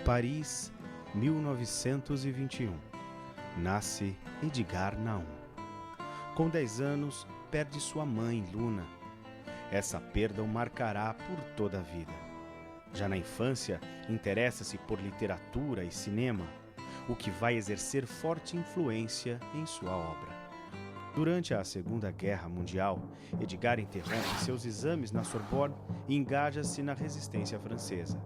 Paris, 1921. Nasce Edgar Naum. Com 10 anos, perde sua mãe, Luna. Essa perda o marcará por toda a vida. Já na infância, interessa-se por literatura e cinema, o que vai exercer forte influência em sua obra. Durante a Segunda Guerra Mundial, Edgar interrompe seus exames na Sorbonne e engaja-se na resistência francesa.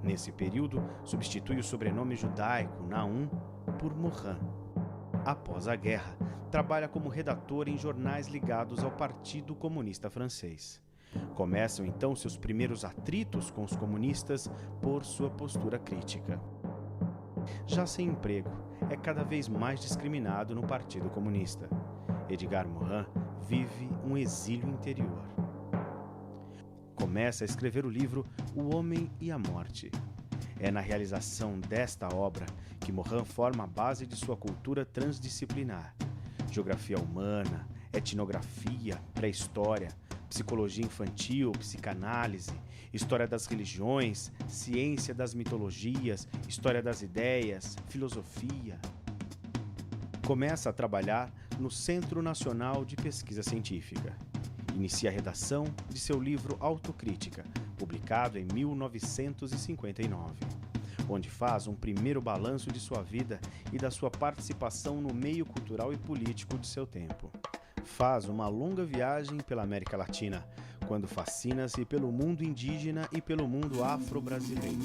Nesse período, substitui o sobrenome judaico Naum por Morin. Após a guerra, trabalha como redator em jornais ligados ao Partido Comunista Francês. Começam então seus primeiros atritos com os comunistas por sua postura crítica. Já sem emprego, é cada vez mais discriminado no Partido Comunista. Edgar Morin vive um exílio interior. Começa a escrever o livro O Homem e a Morte. É na realização desta obra que Morin forma a base de sua cultura transdisciplinar. Geografia humana, etnografia, pré-história, psicologia infantil, psicanálise, história das religiões, ciência das mitologias, história das ideias, filosofia. Começa a trabalhar no Centro Nacional de Pesquisa Científica. Inicia a redação de seu livro Autocrítica, publicado em 1959, onde faz um primeiro balanço de sua vida e da sua participação no meio cultural e político de seu tempo. Faz uma longa viagem pela América Latina, quando fascina-se pelo mundo indígena e pelo mundo afro-brasileiro.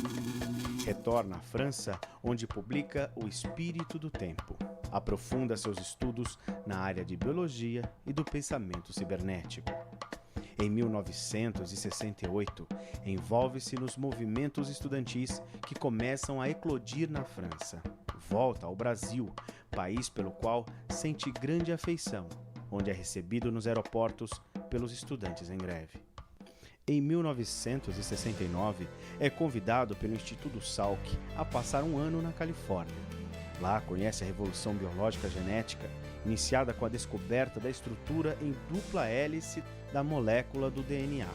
Retorna à França, onde publica O Espírito do Tempo. Aprofunda seus estudos na área de biologia e do pensamento cibernético. Em 1968, envolve-se nos movimentos estudantis que começam a eclodir na França. Volta ao Brasil, país pelo qual sente grande afeição, onde é recebido nos aeroportos pelos estudantes em greve. Em 1969, é convidado pelo Instituto Salk a passar um ano na Califórnia. Lá conhece a Revolução Biológica Genética, iniciada com a descoberta da estrutura em dupla hélice da molécula do DNA.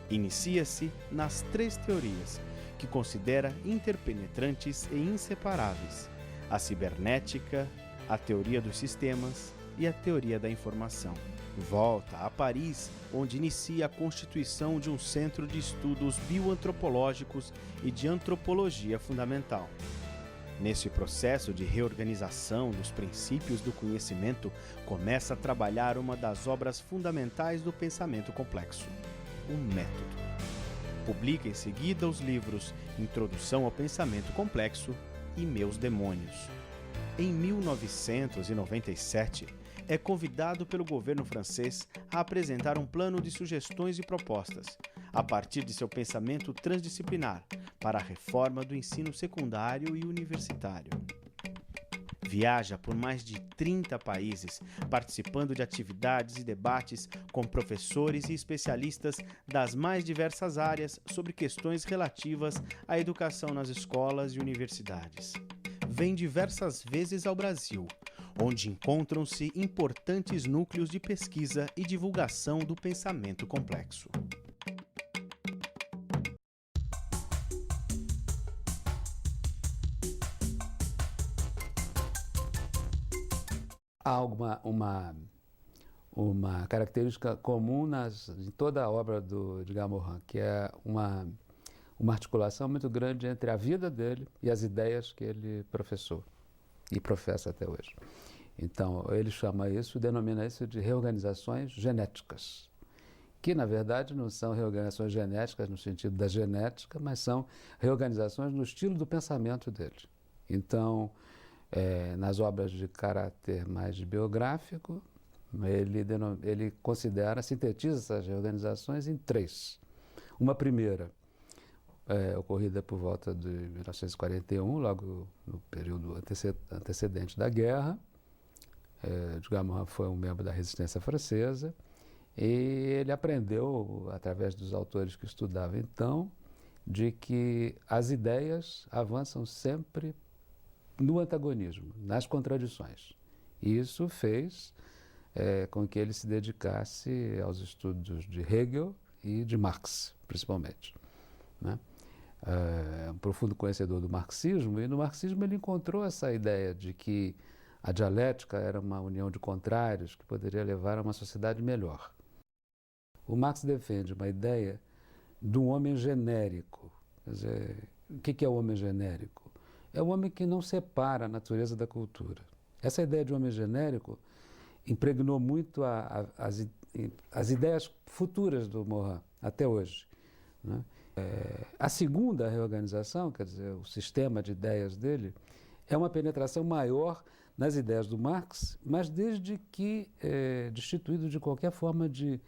Inicia-se nas 3 teorias, que considera interpenetrantes e inseparáveis: a cibernética, a teoria dos sistemas e a teoria da informação. Volta a Paris, onde inicia a constituição de um centro de estudos bioantropológicos e de antropologia fundamental. Nesse processo de reorganização dos princípios do conhecimento, começa a trabalhar uma das obras fundamentais do pensamento complexo, o método. Publica em seguida os livros Introdução ao Pensamento Complexo e Meus Demônios. Em 1997, é convidado pelo governo francês a apresentar um plano de sugestões e propostas, a partir de seu pensamento transdisciplinar, para a reforma do ensino secundário e universitário. Viaja por mais de 30 países, participando de atividades e debates com professores e especialistas das mais diversas áreas sobre questões relativas à educação nas escolas e universidades. Vem diversas vezes ao Brasil, onde encontram-se importantes núcleos de pesquisa e divulgação do pensamento complexo. Há uma característica comum em toda a obra do Edgar Morin, que é uma articulação muito grande entre a vida dele e as ideias que ele professou e professa até hoje. Então, ele denomina isso de reorganizações genéticas, que, na verdade, não são reorganizações genéticas no sentido da genética, mas são reorganizações no estilo do pensamento dele. Então, nas obras de caráter mais biográfico, ele sintetiza essas reorganizações em 3. Uma primeira, ocorrida por volta de 1941, logo no período antecedente da guerra. Edgar Morin foi um membro da resistência francesa e ele aprendeu, através dos autores que estudava então, de que as ideias avançam sempre no antagonismo, nas contradições. E isso fez com que ele se dedicasse aos estudos de Hegel e de Marx, principalmente, né? um profundo conhecedor do marxismo, e no marxismo ele encontrou essa ideia de que a dialética era uma união de contrários que poderia levar a uma sociedade melhor. O Marx defende uma ideia de um homem genérico. Quer dizer, o que é o homem genérico? É o homem que não separa a natureza da cultura. Essa ideia de homem genérico impregnou muito as ideias futuras do Morin, até hoje, né? A segunda reorganização, quer dizer, o sistema de ideias dele, é uma penetração maior nas ideias do Marx, mas desde que destituído de qualquer forma de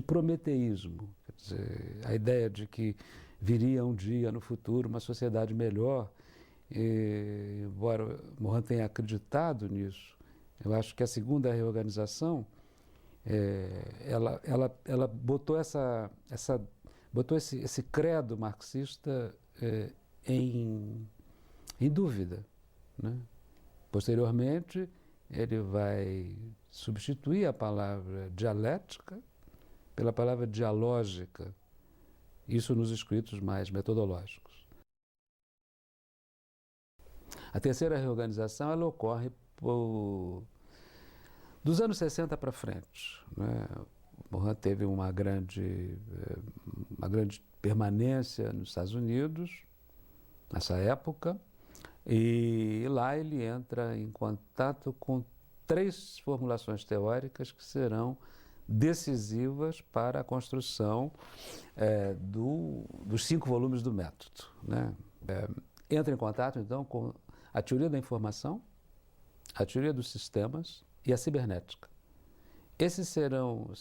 prometeísmo. Quer dizer, a ideia de que viria um dia no futuro uma sociedade melhor, embora Morin tenha acreditado nisso, eu acho que a segunda reorganização ela botou botou esse credo marxista em dúvida, né? Posteriormente, ele vai substituir a palavra dialética pela palavra dialógica, isso nos escritos mais metodológicos. A terceira reorganização ela ocorre dos anos 60 para frente, né? Morin teve uma grande permanência nos Estados Unidos, nessa época, e lá ele entra em contato com 3 formulações teóricas que serão decisivas para a construção dos 5 volumes do método, né? Entra em contato, então, com a teoria da informação, a teoria dos sistemas e a cibernética. Esses serão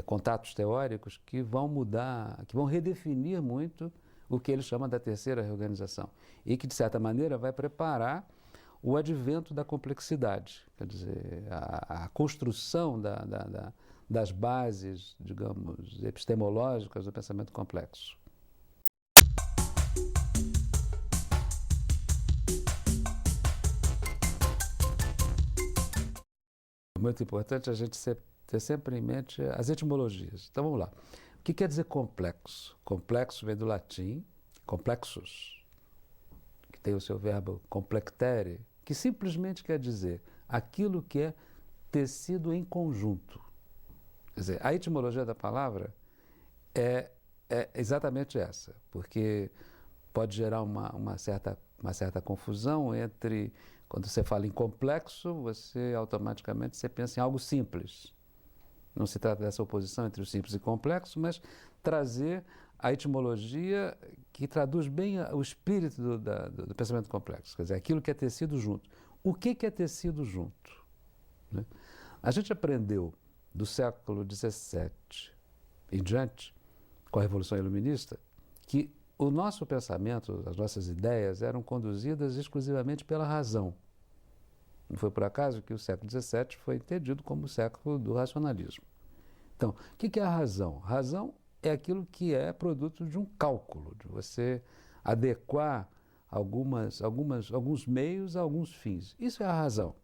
contatos teóricos que vão mudar, que vão redefinir muito o que ele chama da terceira reorganização e que, de certa maneira, vai preparar o advento da complexidade, quer dizer, a construção das bases, digamos, epistemológicas do pensamento complexo. É muito importante a gente ter sempre em mente as etimologias. Então, vamos lá. O que quer dizer complexo? Complexo vem do latim, complexus, que tem o seu verbo complectere, que simplesmente quer dizer aquilo que é tecido em conjunto. Quer dizer, a etimologia da palavra é exatamente essa, porque pode gerar uma certa confusão entre, quando você fala em complexo, você automaticamente pensa em algo simples. Não se trata dessa oposição entre o simples e o complexo, mas trazer a etimologia que traduz bem o espírito do pensamento complexo, quer dizer, aquilo que é tecido junto. O que é tecido junto, né? A gente aprendeu do século XVII em diante, com a Revolução Iluminista, que o nosso pensamento, as nossas ideias eram conduzidas exclusivamente pela razão. Não foi por acaso que o século XVII foi entendido como o século do racionalismo. Então, o que é a razão? Razão é aquilo que é produto de um cálculo, de você adequar alguns meios a alguns fins. Isso é a razão.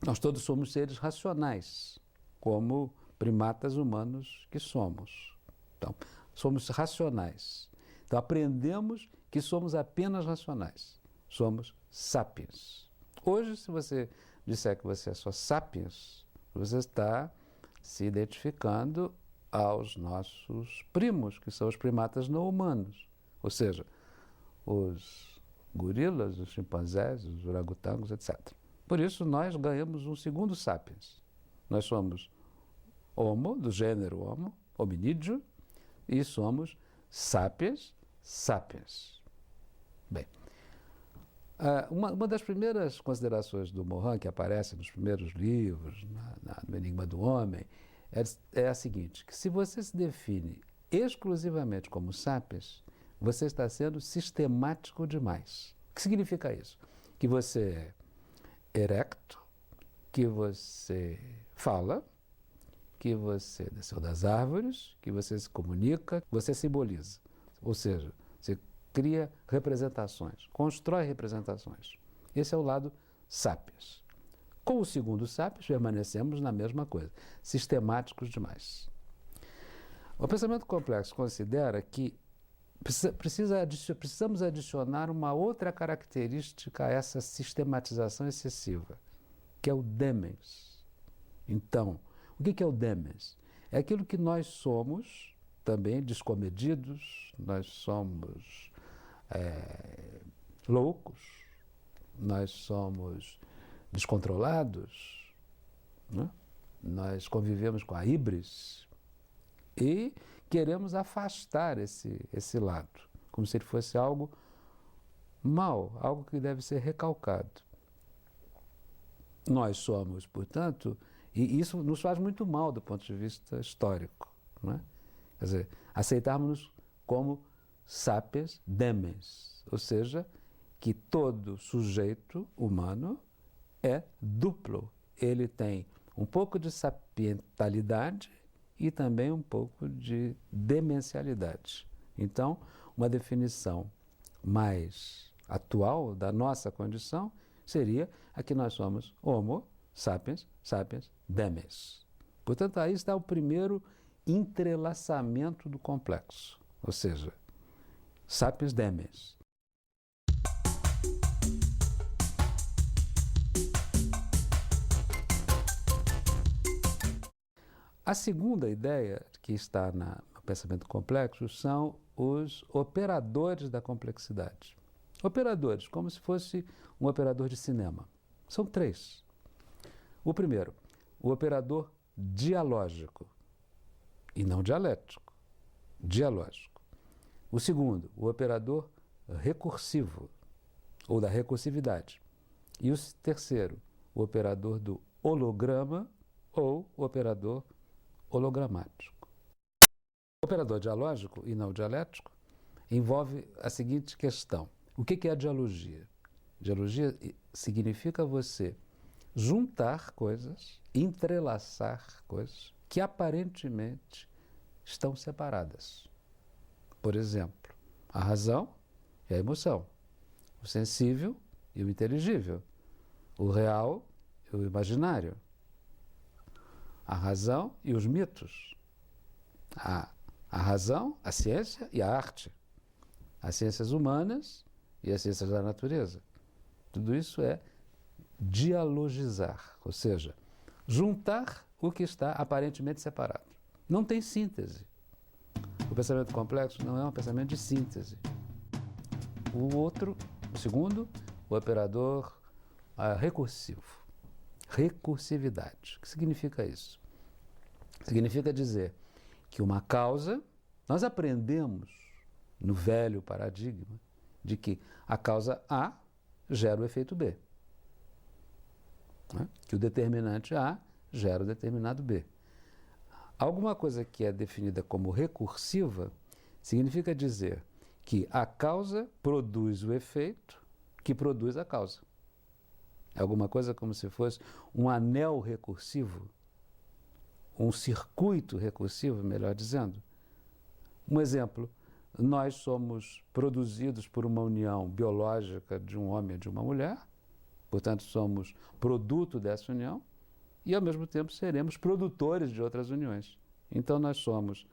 Nós todos somos seres racionais, como primatas humanos que somos. Então, somos racionais. Então, aprendemos que somos apenas racionais. Somos sapiens. Hoje, se você disser que você é só sapiens, você está se identificando aos nossos primos, que são os primatas não humanos. Ou seja, os gorilas, os chimpanzés, os orangotangos, etc. Por isso, nós ganhamos um segundo sapiens. Nós somos homo, do gênero homo, hominídeo, e somos sapiens, sapiens. Bem, uma das primeiras considerações do Morin, que aparece nos primeiros livros, no Enigma do Homem, é a seguinte, que se você se define exclusivamente como sapiens, você está sendo sistemático demais. O que significa isso? Que você é erecto, que você fala, que você desceu das árvores, que você se comunica, que você simboliza. Ou seja, você cria representações, constrói representações. Esse é o lado sapiens. Com o segundo sapiens, permanecemos na mesma coisa, sistemáticos demais. O pensamento complexo considera que Precisamos adicionar uma outra característica a essa sistematização excessiva, que é o demens. Então, o que é o demens? É aquilo que nós somos, também descomedidos, nós somos loucos, nós somos descontrolados, né? Nós convivemos com a híbris e queremos afastar esse lado, como se ele fosse algo mal, algo que deve ser recalcado. Nós somos, portanto, e isso nos faz muito mal do ponto de vista histórico, não é? Quer dizer, aceitarmos-nos como sapiens demens, ou seja, que todo sujeito humano é duplo. Ele tem um pouco de sapientalidade e também um pouco de demencialidade. Então, uma definição mais atual da nossa condição seria a que nós somos Homo sapiens, sapiens demens. Portanto, aí está o primeiro entrelaçamento do complexo, ou seja, sapiens demens. A segunda ideia que está no pensamento complexo são os operadores da complexidade. Operadores, como se fosse um operador de cinema. São três. O primeiro, o operador dialógico e não dialético. Dialógico. O segundo, o operador recursivo, ou da recursividade. E o terceiro, o operador do holograma ou o operador hologramático. O operador dialógico e não dialético envolve a seguinte questão. O que é a dialogia? Dialogia significa você juntar coisas, entrelaçar coisas que aparentemente estão separadas. Por exemplo, a razão e a emoção, o sensível e o inteligível, o real e o imaginário, a razão e os mitos, a razão, a ciência e a arte, as ciências humanas e as ciências da natureza. Tudo isso é dialogizar, ou seja, juntar o que está aparentemente separado. Não tem síntese. O pensamento complexo não é um pensamento de síntese. O segundo, o operador recursivo. Recursividade. O que significa isso? Significa dizer que uma causa, nós aprendemos no velho paradigma de que a causa A gera o efeito B. Né? Que o determinante A gera o determinado B. Alguma coisa que é definida como recursiva significa dizer que a causa produz o efeito que produz a causa. É alguma coisa como se fosse um anel recursivo, um circuito recursivo, melhor dizendo. Um exemplo, nós somos produzidos por uma união biológica de um homem e de uma mulher, portanto somos produto dessa união, e ao mesmo tempo seremos produtores de outras uniões. Então nós somos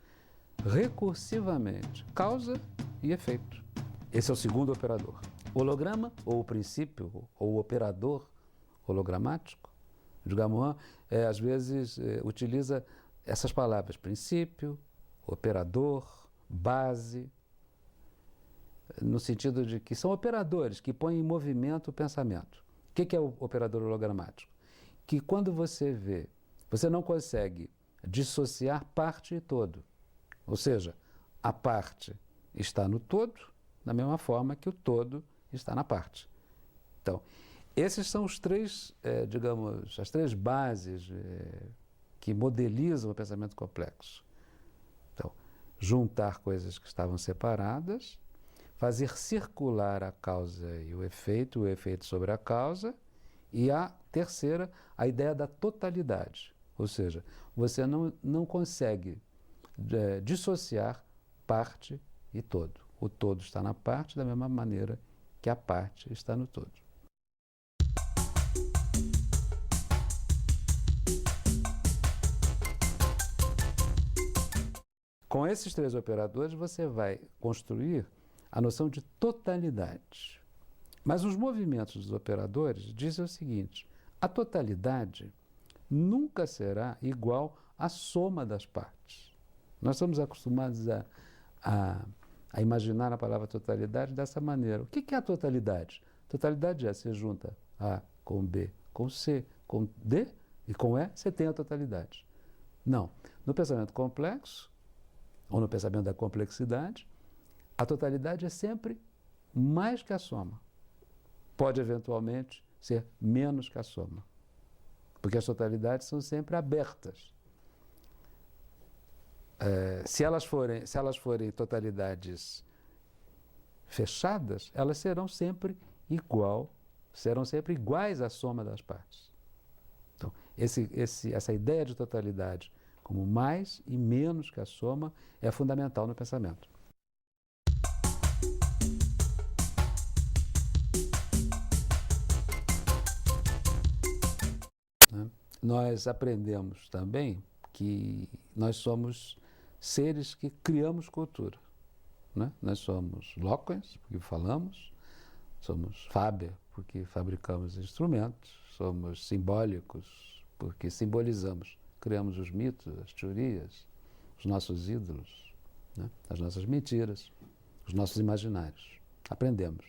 recursivamente causa e efeito. Esse é o segundo operador. O holograma, ou o princípio, ou o operador hologramático, de Gamoin, às vezes utiliza essas palavras, princípio, operador, base, no sentido de que são operadores que põem em movimento o pensamento. O que é o operador hologramático? Que quando você vê, você não consegue dissociar parte e todo. Ou seja, a parte está no todo, da mesma forma que o todo está na parte. Então, esses são os três, as três bases que modelizam o pensamento complexo. Então, juntar coisas que estavam separadas, fazer circular a causa e o efeito sobre a causa, e a terceira, a ideia da totalidade. Ou seja, você não consegue dissociar parte e todo. O todo está na parte da mesma maneira que a parte está no todo. Com esses três operadores, você vai construir a noção de totalidade. Mas os movimentos dos operadores dizem o seguinte: a totalidade nunca será igual à soma das partes. Nós estamos acostumados a imaginar a palavra totalidade dessa maneira. O que é a totalidade? Totalidade é: você junta A com B, com C, com D e com E, você tem a totalidade. Não. No pensamento complexo, ou no pensamento da complexidade, a totalidade é sempre mais que a soma. Pode, eventualmente, ser menos que a soma. Porque as totalidades são sempre abertas. Se elas forem totalidades fechadas, elas serão sempre iguais à soma das partes. Então, essa ideia de totalidade como mais e menos que a soma é fundamental no pensamento. Nós aprendemos também que nós somos seres que criamos cultura. Né? Nós somos loquens, porque falamos, somos faber, porque fabricamos instrumentos, somos simbólicos, porque simbolizamos, criamos os mitos, as teorias, os nossos ídolos, né? As nossas mentiras, os nossos imaginários. Aprendemos.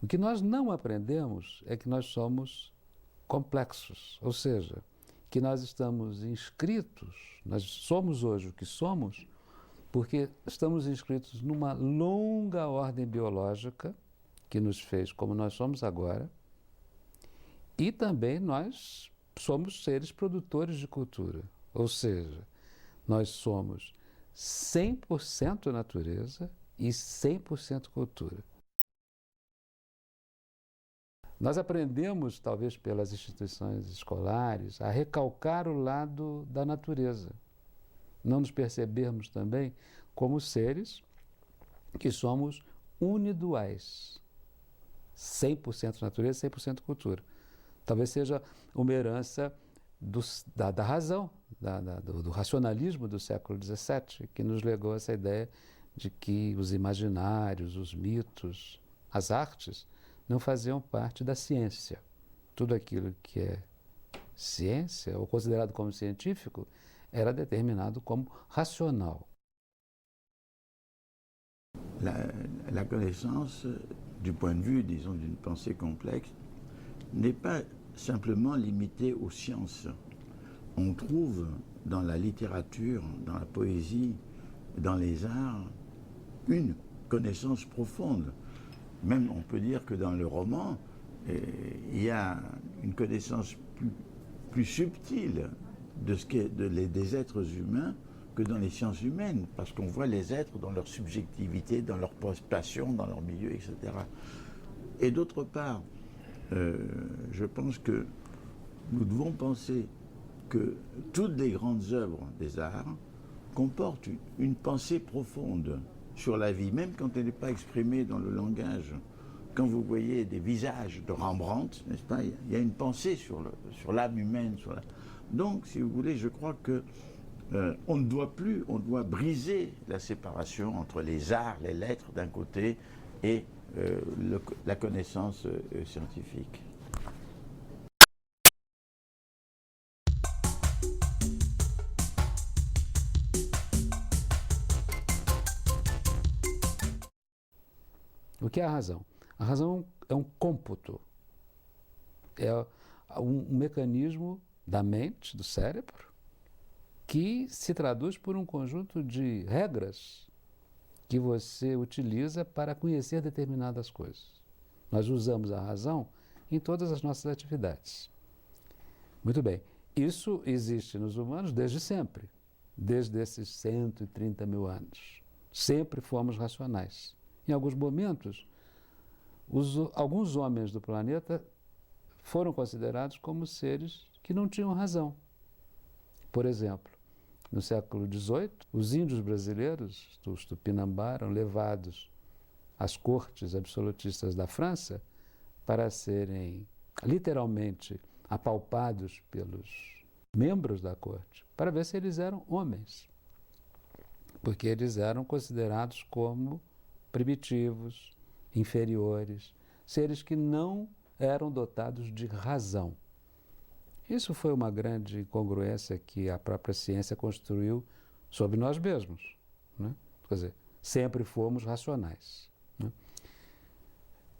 O que nós não aprendemos é que nós somos complexos, ou seja, que nós estamos inscritos, nós somos hoje o que somos, porque estamos inscritos numa longa ordem biológica que nos fez como nós somos agora, e também nós somos seres produtores de cultura, ou seja, nós somos 100% natureza e 100% cultura. Nós aprendemos, talvez pelas instituições escolares, a recalcar o lado da natureza. Não nos percebermos também como seres que somos uniduais. 100% natureza, 100% cultura. Talvez seja uma herança da razão, do racionalismo do século XVII, que nos legou essa ideia de que os imaginários, os mitos, as artes, não faziam parte da ciência. Tudo aquilo que é ciência, ou considerado como científico, era determinado como racional. La connaissance, du point de vue, disons, d'une pensée complexe, n'est pas simplement limitée aux sciences. On trouve dans la littérature, dans la poésie, dans les arts, une connaissance profonde. Même on peut dire que dans le roman, il y a une connaissance plus subtile de ce qu'est des êtres humains que dans les sciences humaines, parce qu'on voit les êtres dans leur subjectivité, dans leur passion, dans leur milieu, etc. Et d'autre part, je pense que nous devons penser que toutes les grandes œuvres des arts comportent une pensée profonde sur la vie, même quand elle n'est pas exprimée dans le langage. Quand vous voyez des visages de Rembrandt, n'est-ce pas, il y a une pensée sur l'âme humaine. Donc, si vous voulez, je crois que on doit briser la séparation entre les arts, les lettres d'un côté et la connaissance scientifique. O que é a razão? A razão é um cômputo, é um mecanismo da mente, do cérebro, que se traduz por um conjunto de regras que você utiliza para conhecer determinadas coisas. Nós usamos a razão em todas as nossas atividades. Muito bem, isso existe nos humanos desde sempre, desde esses 130 mil anos. Sempre fomos racionais. Em alguns momentos, alguns homens do planeta foram considerados como seres que não tinham razão. Por exemplo, no século XVIII, os índios brasileiros, os Tupinambá, eram levados às cortes absolutistas da França para serem literalmente apalpados pelos membros da corte, para ver se eles eram homens. porque eles eram considerados como primitivos, inferiores, seres que não eram dotados de razão. Isso foi uma grande incongruência que a própria ciência construiu sobre nós mesmos, né? Quer dizer, sempre fomos racionais, né?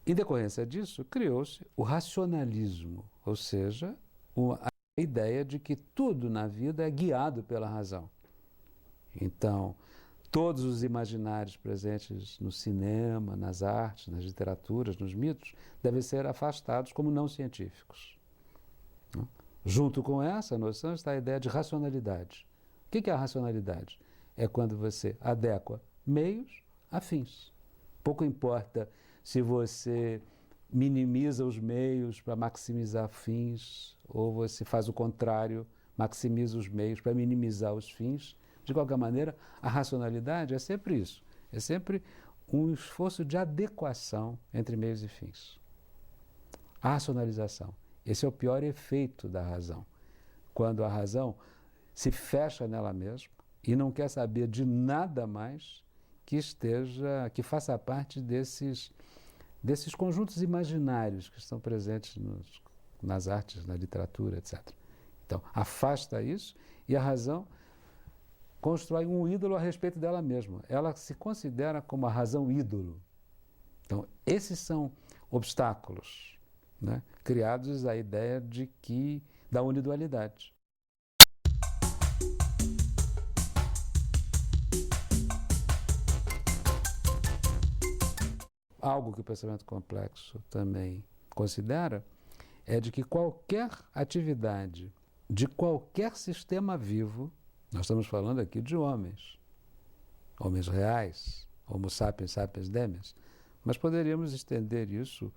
Em decorrência disso, criou-se o racionalismo, ou seja, a ideia de que tudo na vida é guiado pela razão. Então, todos os imaginários presentes no cinema, nas artes, nas literaturas, nos mitos, devem ser afastados como não científicos, né? Junto com essa noção está a ideia de racionalidade. O que é a racionalidade? É quando você adequa meios a fins. Pouco importa se você minimiza os meios para maximizar fins, ou você faz o contrário, maximiza os meios para minimizar os fins. De qualquer maneira, a racionalidade é sempre isso. É sempre um esforço de adequação entre meios e fins. A racionalização. Esse é o pior efeito da razão. Quando a razão se fecha nela mesma e não quer saber de nada mais que faça parte desses conjuntos imaginários que estão presentes nas artes, na literatura, etc. Então, afasta isso e a razão constrói um ídolo a respeito dela mesma. Ela se considera como a razão ídolo. Então, esses são obstáculos, né, criados à ideia da unidualidade. Algo que o pensamento complexo também considera é de que qualquer atividade de qualquer sistema vivo, nós estamos falando aqui de homens reais, Homo sapiens sapiens demens, mas poderíamos estender isso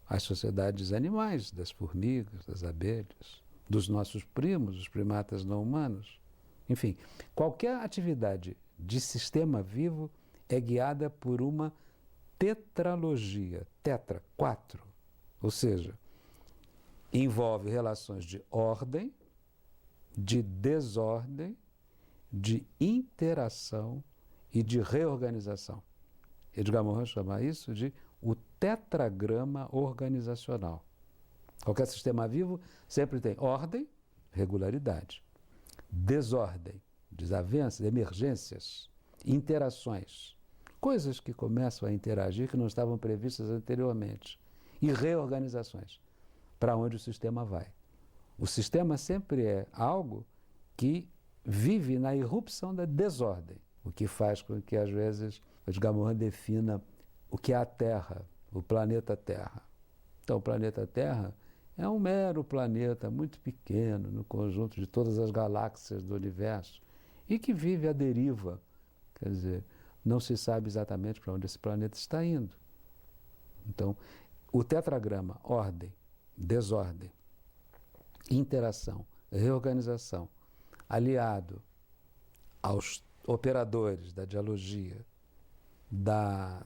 às sociedades animais, das formigas, das abelhas, dos nossos primos, os primatas não humanos. Enfim, qualquer atividade de sistema vivo é guiada por uma tetralogia, tetra, 4, ou seja, envolve relações de ordem, de desordem, de interação e de reorganização. Edgar Morin chama isso de o tetragrama organizacional. Qualquer sistema vivo sempre tem ordem, regularidade, desordem, desavenças, emergências, interações, coisas que começam a interagir que não estavam previstas anteriormente, e reorganizações, para onde o sistema vai. O sistema sempre é algo que vive na irrupção da desordem, o que faz com que, às vezes, Edgar Morin defina o que é a Terra, o planeta Terra. Então, o planeta Terra é um mero planeta muito pequeno no conjunto de todas as galáxias do universo e que vive à deriva. Quer dizer, não se sabe exatamente para onde esse planeta está indo. Então, o tetragrama, ordem, desordem, interação, reorganização, aliado aos operadores da dialogia,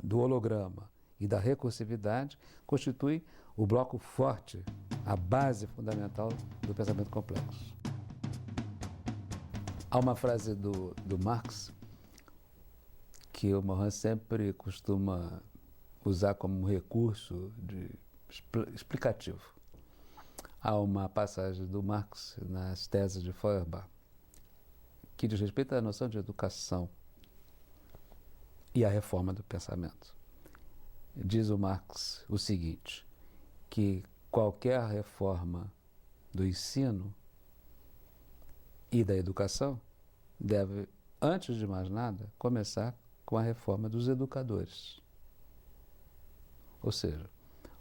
do holograma e da recursividade, constitui o bloco forte, a base fundamental do pensamento complexo. Há uma frase do Marx que o Morin sempre costuma usar como um recurso explicativo. Há uma passagem do Marx nas teses de Feuerbach que diz respeito à noção de educação e à reforma do pensamento. Diz o Marx o seguinte, que qualquer reforma do ensino e da educação deve, antes de mais nada, começar com a reforma dos educadores. Ou seja,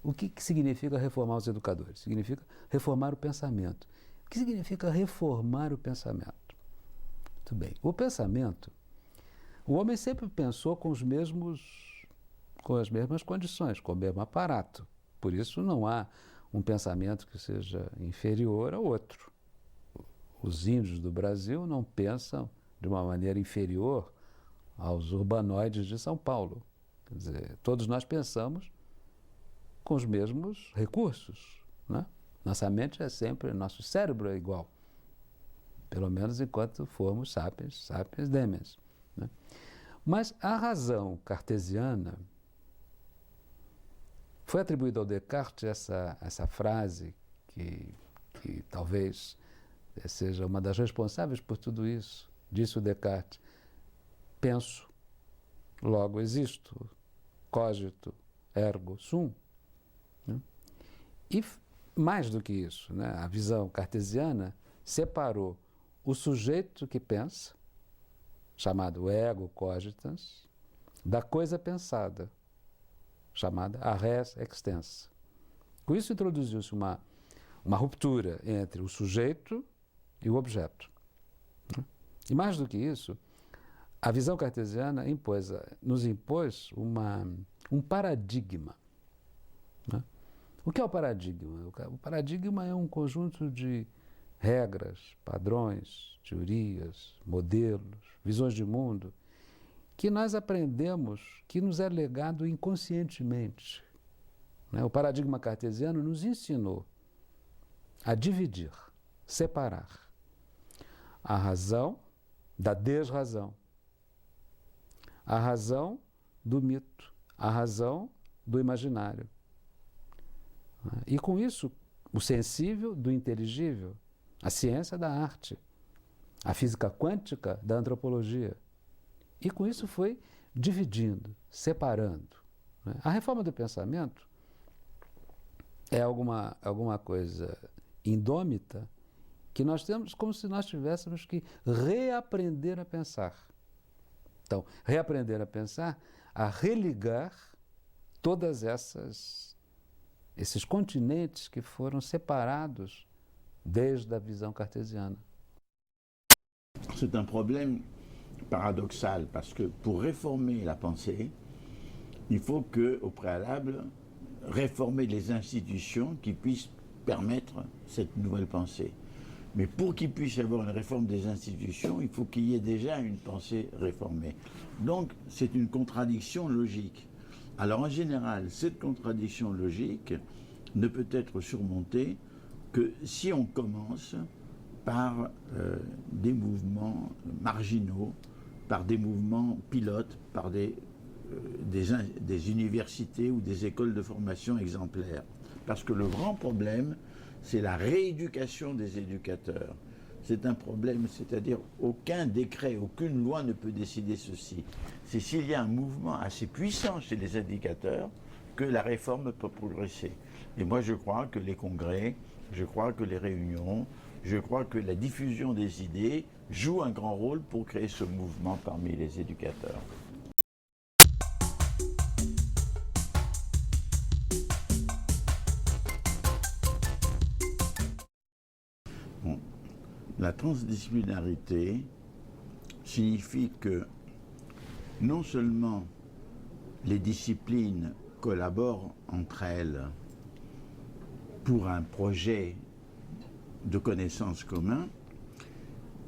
o que significa reformar os educadores? Significa reformar o pensamento. O que significa reformar o pensamento? Muito bem. O pensamento, o homem sempre pensou com as mesmas condições, com o mesmo aparato. Por isso não há um pensamento que seja inferior ao outro. Os índios do Brasil não pensam de uma maneira inferior aos urbanoides de São Paulo. Quer dizer, todos nós pensamos com os mesmos recursos, né? Nossa mente é sempre, nosso cérebro é igual, pelo menos enquanto formos sapiens, sapiens demens, né? Mas a razão cartesiana foi atribuída ao Descartes essa frase que talvez seja uma das responsáveis por tudo isso. Disse o Descartes: penso, logo existo, cogito, ergo sum. E mais do que isso, né, a visão cartesiana separou o sujeito que pensa, chamado ego cogitans, da coisa pensada, chamada a res extensa. Com isso introduziu-se uma ruptura entre o sujeito e o objeto. E mais do que isso, a visão cartesiana nos impôs um paradigma. Né? O que é o paradigma? O paradigma é um conjunto de regras, padrões, teorias, modelos, visões de mundo, que nós aprendemos, que nos é legado inconscientemente. Né? O paradigma cartesiano nos ensinou a dividir, separar a razão da desrazão, a razão do mito, a razão do imaginário. E com isso, o sensível do inteligível, a ciência da arte, a física quântica da antropologia. E com isso foi dividindo, separando. Né? A reforma do pensamento é alguma coisa indômita que nós temos como se nós tivéssemos que reaprender a pensar. Então, reaprender a pensar, a religar todas esses continentes que foram separados desde a visão cartésienne. C'est un problème paradoxal parce que pour réformer la pensée, il faut qu'au préalable, réformer les institutions qui puissent permettre cette nouvelle pensée. Mais pour qu'il puisse y avoir une réforme des institutions, il faut qu'il y ait déjà une pensée réformée. Donc c'est une contradiction logique. Alors en général, cette contradiction logique ne peut être surmontée que si on commence par des mouvements marginaux, par des mouvements pilotes, par des universités ou des écoles de formation exemplaires. Parce que le grand problème, c'est la rééducation des éducateurs. C'est un problème, c'est-à-dire aucun décret, aucune loi ne peut décider ceci. C'est s'il y a un mouvement assez puissant chez les éducateurs que la réforme peut progresser. Et moi je crois que les congrès, je crois que les réunions, je crois que la diffusion des idées joue un grand rôle pour créer ce mouvement parmi les éducateurs. Bon. La transdisciplinarité signifie que non seulement les disciplines collaborent entre elles pour un projet de connaissances communs,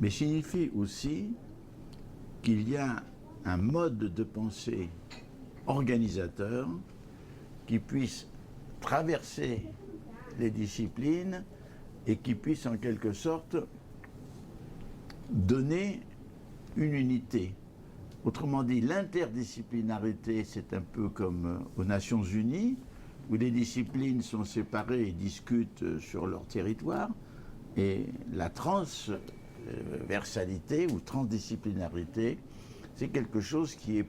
mais signifie aussi qu'il y a un mode de pensée organisateur qui puisse traverser les disciplines et qui puisse en quelque sorte donner une unité. Autrement dit, l'interdisciplinarité, c'est un peu comme aux Nations Unies, où les disciplines sont séparées et discutent sur leur territoire, et la transversalité ou transdisciplinarité, c'est quelque chose qui est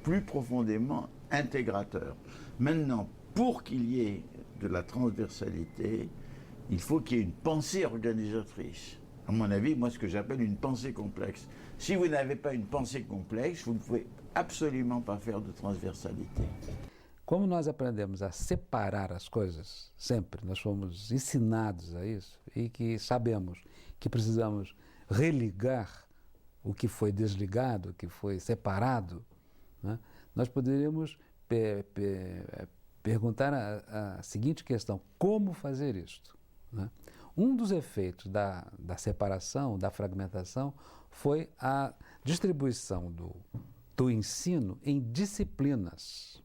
plus profondément intégrateur. Maintenant, pour qu'il y ait de la transversalité, il faut qu'il y ait une pensée organisatrice. À mon avis, moi, ce que j'appelle une pensée complexe. Si vous n'avez pas une pensée complexe, vous ne pouvez absolument pas faire de transversalité. Como nós aprendemos a separar as coisas, sempre, nós fomos ensinados a isso, e que sabemos que precisamos religar o que foi desligado, o que foi separado, né? Nós poderíamos perguntar a seguinte questão: como fazer isto? Né? Um dos efeitos da separação, da fragmentação, foi a distribuição do ensino em disciplinas.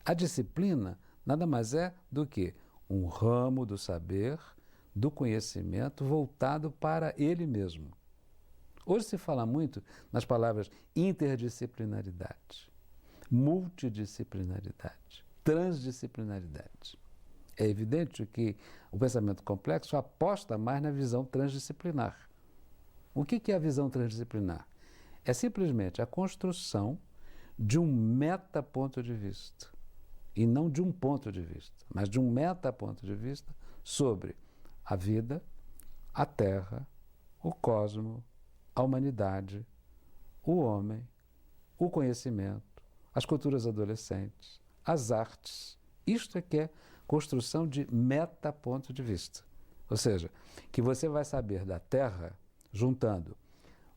A disciplina nada mais é do que um ramo do saber, do conhecimento voltado para ele mesmo. Hoje se fala muito nas palavras interdisciplinaridade, multidisciplinaridade, transdisciplinaridade. É evidente que o pensamento complexo aposta mais na visão transdisciplinar. O que é a visão transdisciplinar? É simplesmente a construção de um metaponto de vista, e não de um ponto de vista, mas de um metaponto de vista sobre a vida, a Terra, o cosmos, a humanidade, o homem, o conhecimento, as culturas adolescentes, as artes. Isto é que é construção de metaponto de vista. Ou seja, que você vai saber da Terra juntando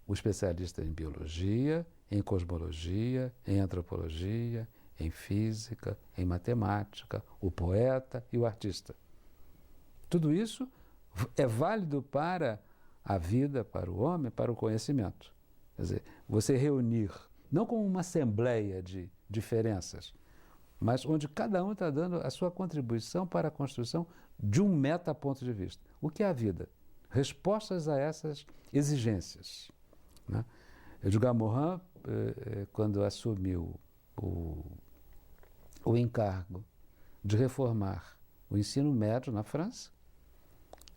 o especialista em biologia, em cosmologia, em antropologia, em física, em matemática, o poeta e o artista. Tudo isso é válido para a vida, para o homem, para o conhecimento. Quer dizer, você reunir, não como uma assembleia de diferenças, mas onde cada um está dando a sua contribuição para a construção de um metaponto de vista. O que é a vida? Respostas a essas exigências, né? Edgar Morin, quando assumiu o encargo de reformar o ensino médio na França,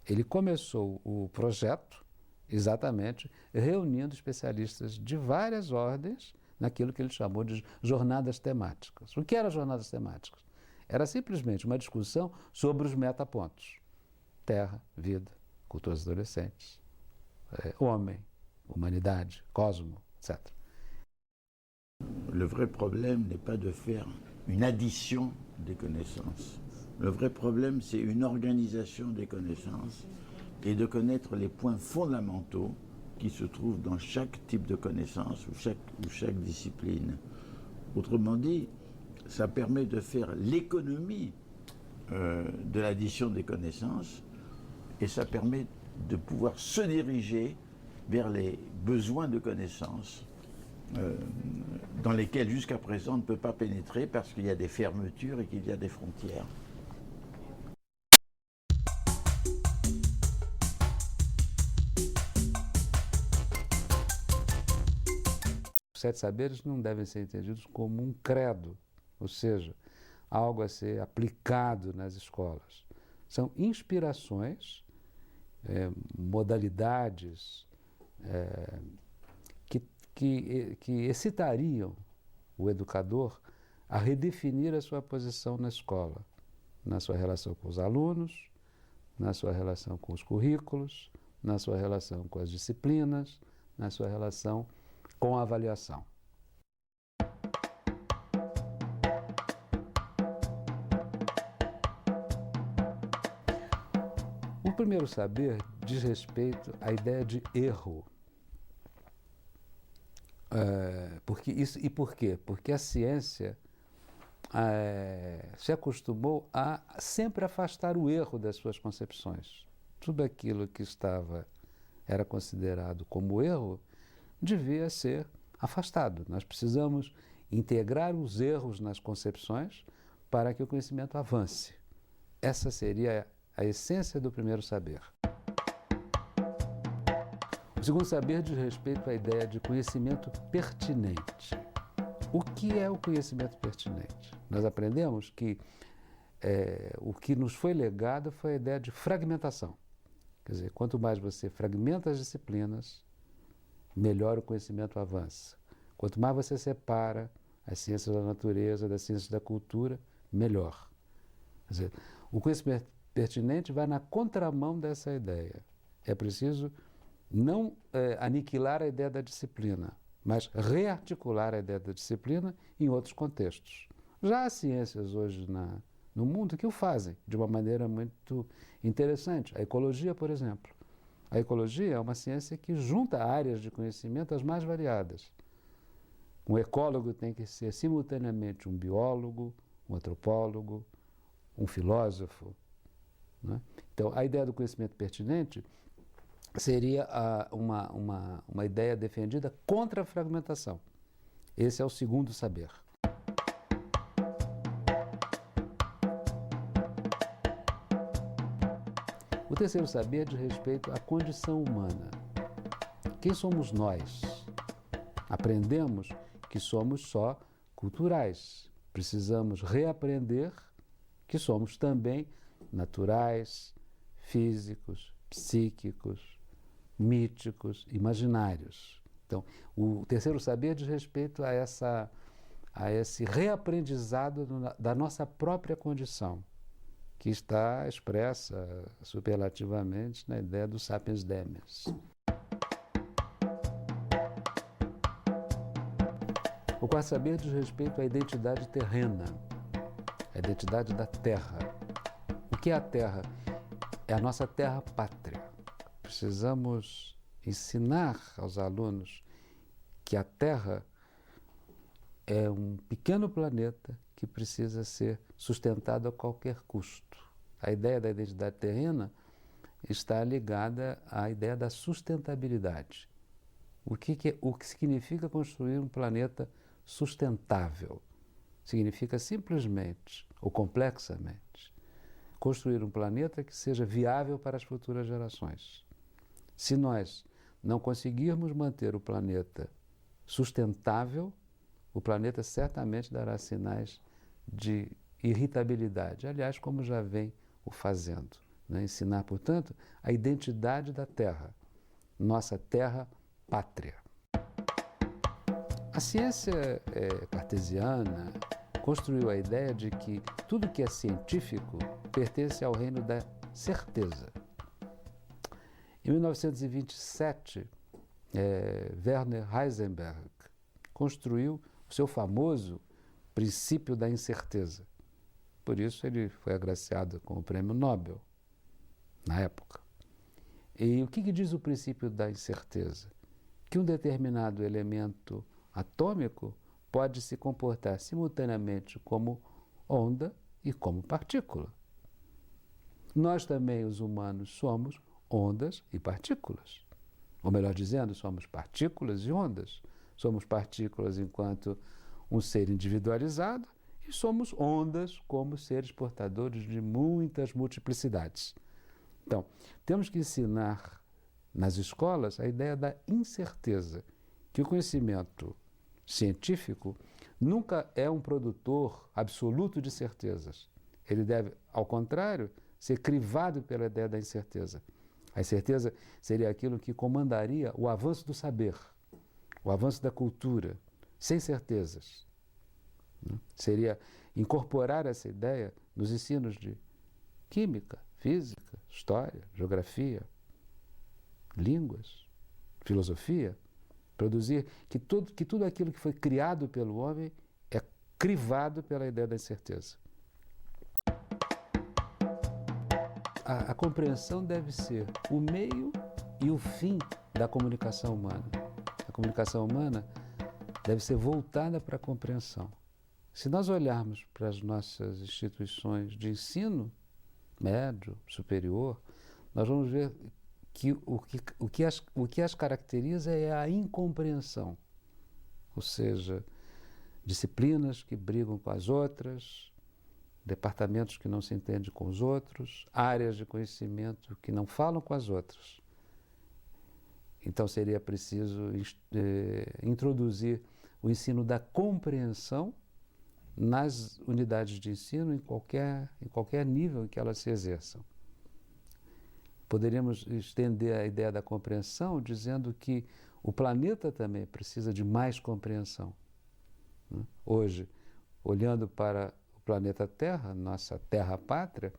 ele começou o projeto exatamente reunindo especialistas de várias ordens naquilo que ele chamou de jornadas temáticas. O que eram jornadas temáticas? Era simplesmente uma discussão sobre os metapontos. Terra, vida, culturas adolescentes, homem, humanidade, cosmos, etc. Le vrai problème n'est pas de faire une addition des connaissances. Le vrai problème, c'est une organisation des connaissances et de connaître les points fondamentaux qui se trouvent dans chaque type de connaissance ou chaque discipline. Autrement dit, ça permet de faire l'économie de l'addition des connaissances et ça permet de pouvoir se diriger vers les besoins de connaissances dans lesquels jusqu'à présent on ne peut pas pénétrer parce qu'il y a des fermetures et qu'il y a des frontières. Os 7 saberes não devem ser entendidos como um credo, ou seja, algo a ser aplicado nas escolas. São inspirações, modalidades que excitariam o educador a redefinir a sua posição na escola, na sua relação com os alunos, na sua relação com os currículos, na sua relação com as disciplinas, na sua relação com a avaliação. O primeiro saber diz respeito à ideia de erro. Por quê? Porque a ciência se acostumou a sempre afastar o erro das suas concepções. Tudo aquilo que era considerado como erro devia ser afastado. Nós precisamos integrar os erros nas concepções para que o conhecimento avance. Essa seria a essência do primeiro saber. O segundo saber diz respeito à ideia de conhecimento pertinente. O que é o conhecimento pertinente? Nós aprendemos que o que nos foi legado foi a ideia de fragmentação. Quer dizer, quanto mais você fragmenta as disciplinas, melhor o conhecimento avança. Quanto mais você separa as ciências da natureza das ciências da cultura, melhor. Quer dizer, o conhecimento pertinente vai na contramão dessa ideia. É preciso não aniquilar a ideia da disciplina, mas rearticular a ideia da disciplina em outros contextos. Já há ciências hoje no mundo que o fazem de uma maneira muito interessante. A ecologia, por exemplo. A ecologia é uma ciência que junta áreas de conhecimento as mais variadas. Um ecólogo tem que ser simultaneamente um biólogo, um antropólogo, um filósofo, né? Então, a ideia do conhecimento pertinente seria uma ideia defendida contra a fragmentação. Esse é o segundo saber. O terceiro saber diz respeito à condição humana. Quem somos nós? Aprendemos que somos só culturais. Precisamos reaprender que somos também naturais, físicos, psíquicos, míticos, imaginários. Então, o terceiro saber diz respeito a esse reaprendizado da nossa própria condição, que está expressa superlativamente na ideia do sapiens demias. O quarto saber diz respeito à identidade terrena, a identidade da terra. O que é a terra? É a nossa terra pátria. Precisamos ensinar aos alunos que a Terra é um pequeno planeta que precisa ser sustentado a qualquer custo. A ideia da identidade terrena está ligada à ideia da sustentabilidade. O que significa construir um planeta sustentável? Significa simplesmente, ou complexamente, construir um planeta que seja viável para as futuras gerações. Se nós não conseguirmos manter o planeta sustentável, o planeta certamente dará sinais de irritabilidade, aliás, como já vem o fazendo. Né? Ensinar, portanto, a identidade da Terra, nossa terra pátria. A ciência cartesiana construiu a ideia de que tudo que é científico pertence ao reino da certeza. Em 1927, Werner Heisenberg construiu o seu famoso princípio da incerteza. Por isso ele foi agraciado com o prêmio Nobel, na época. E o que diz o princípio da incerteza? Que um determinado elemento atômico pode se comportar simultaneamente como onda e como partícula. Nós também, os humanos, somos ondas e partículas. Ou melhor dizendo, somos partículas e ondas. Somos partículas enquanto um ser individualizado e somos ondas como seres portadores de muitas multiplicidades. Então, temos que ensinar nas escolas a ideia da incerteza, que o conhecimento científico nunca é um produtor absoluto de certezas. Ele deve, ao contrário, ser crivado pela ideia da incerteza. A incerteza seria aquilo que comandaria o avanço do saber, o avanço da cultura, sem certezas. Seria incorporar essa ideia nos ensinos de química, física, história, geografia, línguas, filosofia, produzir que tudo aquilo que foi criado pelo homem é crivado pela ideia da incerteza. A compreensão deve ser o meio e o fim da comunicação humana. A comunicação humana deve ser voltada para a compreensão. Se nós olharmos para as nossas instituições de ensino médio, superior, nós vamos ver que o que as caracteriza é a incompreensão, ou seja, disciplinas que brigam com as outras, departamentos que não se entendem com os outros, áreas de conhecimento que não falam com as outras. Então seria preciso introduzir o ensino da compreensão nas unidades de ensino em qualquer nível em que elas se exerçam. Poderíamos estender a ideia da compreensão dizendo que o planeta também precisa de mais compreensão. Hoje, olhando para o planeta Terra, nossa terra pátria,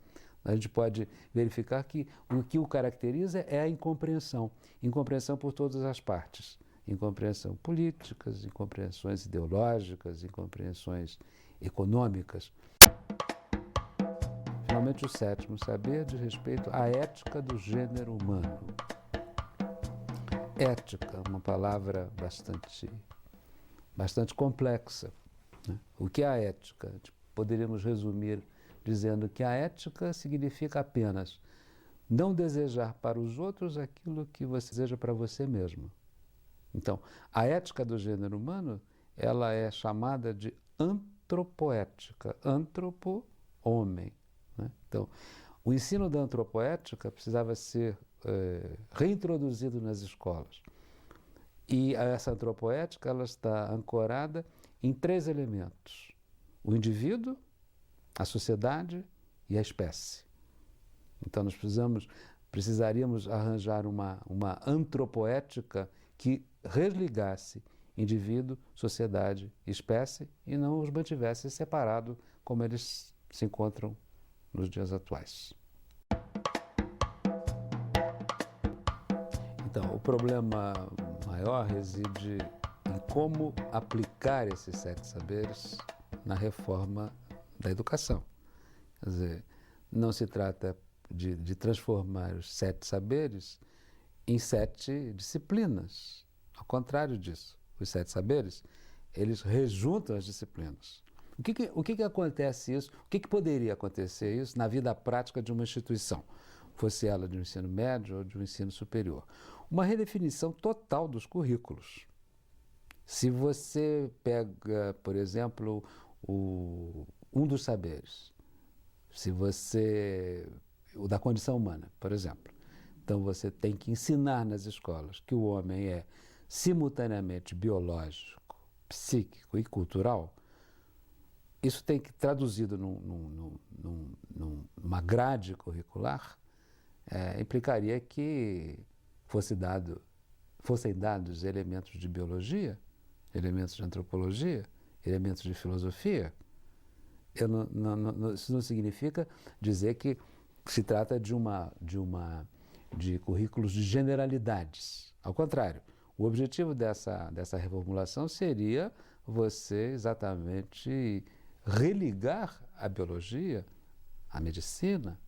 a gente pode verificar que o que o caracteriza é a incompreensão. Incompreensão por todas as partes. Incompreensão políticas, incompreensões ideológicas, incompreensões econômicas. Finalmente, o sétimo saber diz respeito à ética do gênero humano. Ética, uma palavra bastante complexa. Né? O que é a ética? Poderíamos resumir dizendo que a ética significa apenas não desejar para os outros aquilo que você deseja para você mesmo. Então, a ética do gênero humano, ela é chamada de antropoética. Antropo, homem. Né? Então, o ensino da antropoética precisava ser reintroduzido nas escolas, E essa antropoética ela está ancorada em 3 elementos: o indivíduo, a sociedade e a espécie. Então nós precisaríamos arranjar uma antropoética que resligasse indivíduo, sociedade e espécie e não os mantivesse separados como eles se encontram nos dias atuais. Então, o problema maior reside em como aplicar esses 7 saberes na reforma da educação. Quer dizer, não se trata de transformar os 7 saberes em 7 disciplinas. Ao contrário disso, os 7 saberes, eles rejuntam as disciplinas. O que acontece isso? O que poderia acontecer isso na vida prática de uma instituição, fosse ela de um ensino médio ou de um ensino superior? Uma redefinição total dos currículos. Se você pega, por exemplo, um dos saberes, o da condição humana, por exemplo, então você tem que ensinar nas escolas que o homem é simultaneamente biológico, psíquico e cultural. Isso tem que, traduzido numa grade curricular, implicaria que fossem dados elementos de biologia, elementos de antropologia, elementos de filosofia. Isso não significa dizer que se trata de currículos de generalidades. Ao contrário, o objetivo dessa reformulação seria você exatamente religar a biologia, a medicina,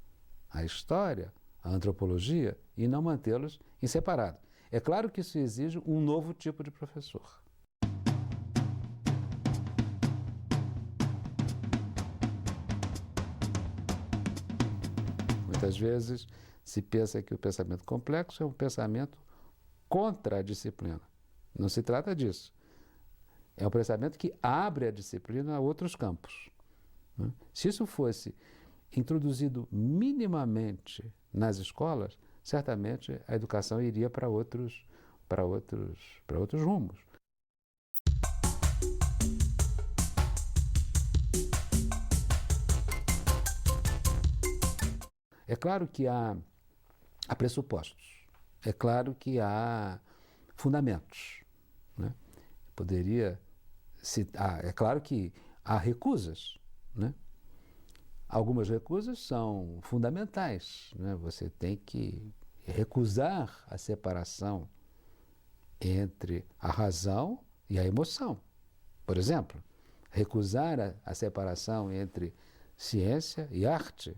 a história, a antropologia e não mantê-los em separado. É claro que isso exige um novo tipo de professor. Muitas vezes se pensa que o pensamento complexo é um pensamento contra a disciplina. Não se trata disso. É um pensamento que abre a disciplina a outros campos. Se isso fosse introduzido minimamente nas escolas, certamente a educação iria para outros rumos. É claro que há pressupostos, é claro que há fundamentos, né? É claro que há recusas, né? Algumas recusas são fundamentais, né? Você tem que recusar a separação entre a razão e a emoção. Por exemplo, recusar a separação entre ciência e arte,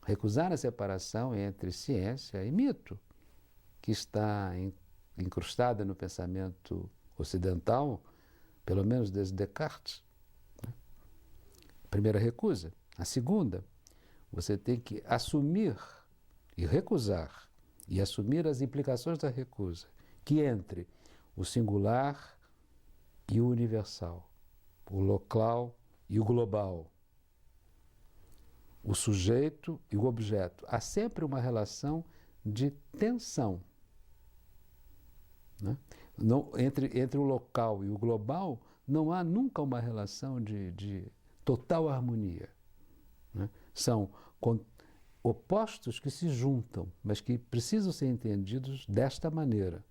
recusar a separação entre ciência e mito, que está incrustada no pensamento ocidental, pelo menos desde Descartes. A primeira recusa. A segunda, você tem que assumir e recusar, e assumir as implicações da recusa, que entre o singular e o universal, o local e o global, o sujeito e o objeto. Há sempre uma relação de tensão, né? Entre o local e o global, não há nunca uma relação de total harmonia, né? São opostos que se juntam, mas que precisam ser entendidos desta maneira.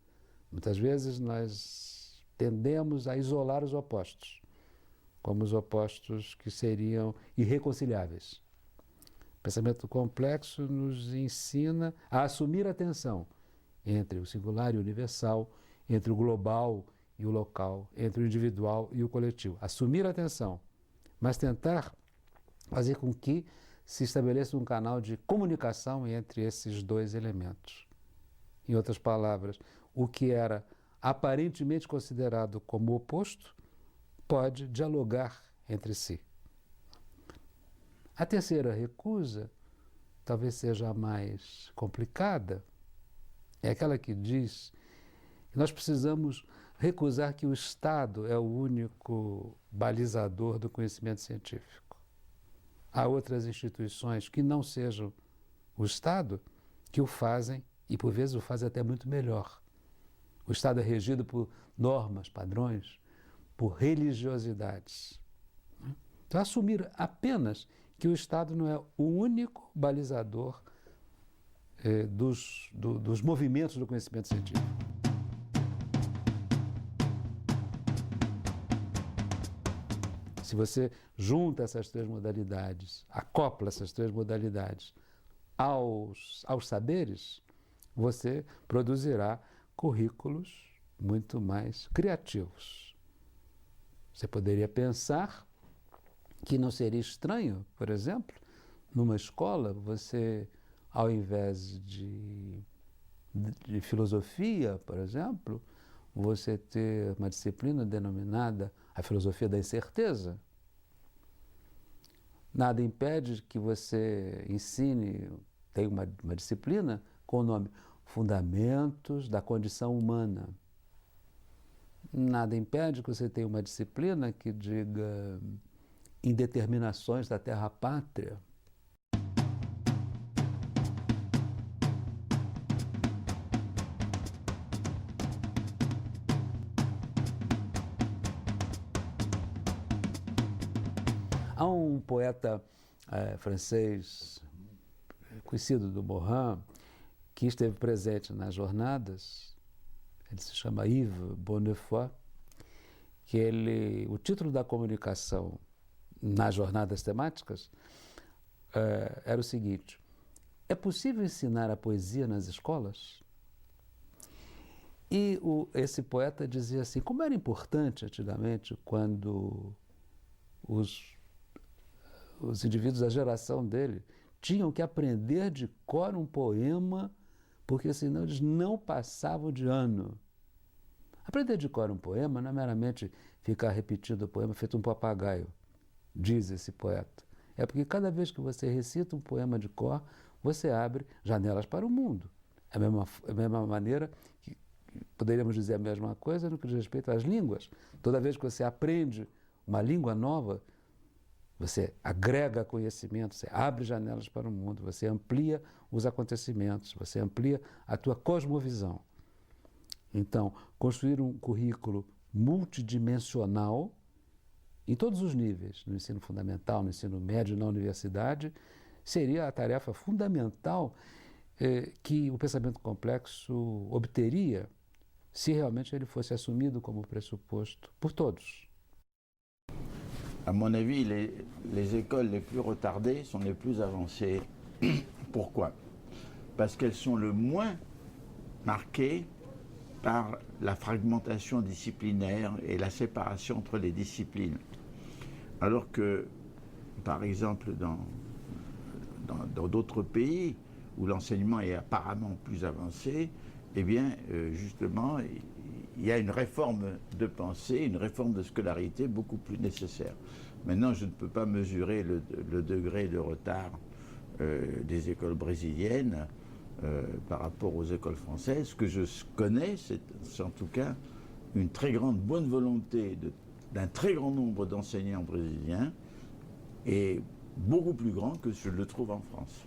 Muitas vezes nós tendemos a isolar os opostos, como os opostos que seriam irreconciliáveis. O pensamento complexo nos ensina a assumir a tensão entre o singular e o universal, entre o global e o local, entre o individual e o coletivo. Assumir a tensão, mas tentar fazer com que se estabeleça um canal de comunicação entre esses 2 elementos. Em outras palavras, o que era aparentemente considerado como oposto pode dialogar entre si. A terceira recusa talvez seja a mais complicada, é aquela que diz que nós precisamos recusar que o Estado é o único balizador do conhecimento científico. Há outras instituições que não sejam o Estado que o fazem, e por vezes o fazem até muito melhor. O Estado é regido por normas, padrões, por religiosidades. Então, assumir apenas que o Estado não é o único balizador dos movimentos do conhecimento científico. Se você junta essas três modalidades, acopla essas três modalidades aos saberes, você produzirá currículos muito mais criativos. Você poderia pensar que não seria estranho, por exemplo, numa escola, você, ao invés de filosofia, por exemplo, você ter uma disciplina denominada a filosofia da incerteza. Nada impede que você ensine, tem uma disciplina com o nome Fundamentos da Condição Humana. Nada impede que você tenha uma disciplina que diga Indeterminações da Terra-Pátria. Há um poeta francês conhecido do Morin, que esteve presente nas jornadas, ele se chama Yves Bonnefoy, que o título da comunicação nas jornadas temáticas era o seguinte: é possível ensinar a poesia nas escolas? E esse poeta dizia assim, como era importante antigamente quando os indivíduos da geração dele tinham que aprender de cor um poema, porque senão eles não passavam de ano. Aprender de cor um poema não é meramente ficar repetindo o poema feito um papagaio, diz esse poeta. É porque cada vez que você recita um poema de cor, você abre janelas para o mundo. É a mesma maneira que poderíamos dizer a mesma coisa no que diz respeito às línguas. Toda vez que você aprende uma língua nova, você agrega conhecimento, você abre janelas para o mundo, você amplia os acontecimentos, você amplia a tua cosmovisão. Então, construir um currículo multidimensional em todos os níveis, no ensino fundamental, no ensino médio, na universidade, seria a tarefa fundamental que o pensamento complexo obteria se realmente ele fosse assumido como pressuposto por todos. À mon avis, les écoles les plus retardées sont les plus avancées. Pourquoi? Parce qu'elles sont le moins marquées par la fragmentation disciplinaire et la séparation entre les disciplines. Alors que, par exemple, dans d'autres pays où l'enseignement est apparemment plus avancé, eh bien, justement, il y a une réforme de pensée, une réforme de scolarité beaucoup plus nécessaire. Maintenant, je ne peux pas mesurer le degré de retard des écoles brésiliennes par rapport aux écoles françaises. Ce que je connais, c'est en tout cas une très grande bonne volonté d'un très grand nombre d'enseignants brésiliens et beaucoup plus grand que je le trouve en France.